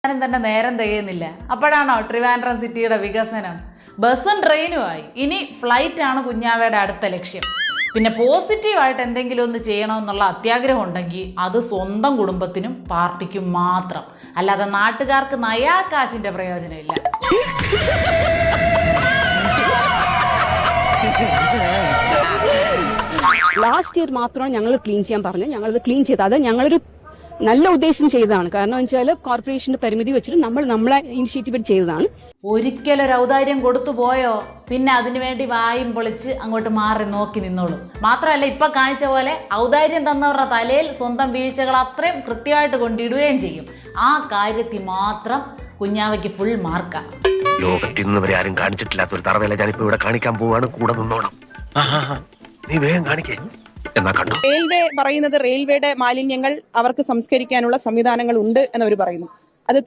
തന്നെ നേരം തികയുന്നില്ല. അപ്പോഴാണോ ട്രിവാൻഡ്രം സിറ്റിയുടെ വികസനം? ബസ്സും ട്രെയിനുമായി. ഇനി ഫ്ലൈറ്റ് ആണ് കുഞ്ഞാവയുടെ അടുത്ത ലക്ഷ്യം. പിന്നെ പോസിറ്റീവായിട്ട് എന്തെങ്കിലും ഒന്ന് ചെയ്യണമെന്നുള്ള അത്യാഗ്രഹം ഉണ്ടെങ്കിൽ അത് സ്വന്തം കുടുംബത്തിനും പാർട്ടിക്കും മാത്രം, അല്ലാതെ നാട്ടുകാർക്ക് നയാകാശിന്റെ പ്രയോജനമില്ല. ലാസ്റ്റ് ഇയർ മാത്രമാണ് ഞങ്ങൾ ക്ലീൻ ചെയ്യാൻ പറഞ്ഞു. ഞങ്ങളത് ക്ലീൻ ചെയ്ത് അത് ഞങ്ങളൊരു നല്ല ഉദ്ദേശം ചെയ്തതാണ്. കാരണം വെച്ചാൽ കോർപ്പറേഷന്റെ പരിമിതി വെച്ചിട്ട് നമ്മളെ ഇനിഷ്യേറ്റീവ് ചെയ്തതാണ്. ഒരിക്കലൊരു ഔദാര്യം കൊടുത്തു പോയോ പിന്നെ അതിനുവേണ്ടി വായും പൊളിച്ച് അങ്ങോട്ട് മാറി നോക്കി നിന്നോളും. മാത്രമല്ല ഇപ്പൊ കാണിച്ച പോലെ ഔദാര്യം തന്നവരുടെ തലയിൽ സ്വന്തം വീഴ്ചകൾ അത്രയും കൃത്യമായിട്ട് കൊണ്ടിടുകയും ചെയ്യും. ആ കാര്യത്തിൽ മാത്രം കുഞ്ഞാവയ്ക്ക് ഫുൾ മാർക്കാ. ലോകത്തിൽ നിന്ന് വരെ ആരും കാണിച്ചിട്ടില്ലാത്ത ഒരു തറവേല ഞാനിപ്പോ ഇവിടെ കാണിക്കാൻ പോവാണ്. കൂടെ നിന്നോണം. നീ വേഗം കാണിക്കേ എന്നാ കണ്ടു. റെയിൽവേ പറയുന്നത് റെയിൽവേയുടെ മാലിന്യങ്ങൾ അവർക്ക് സംസ്കരിക്കാനുള്ള സംവിധാനങ്ങൾ ഉണ്ട് എന്നവർ പറയുന്നു. അത്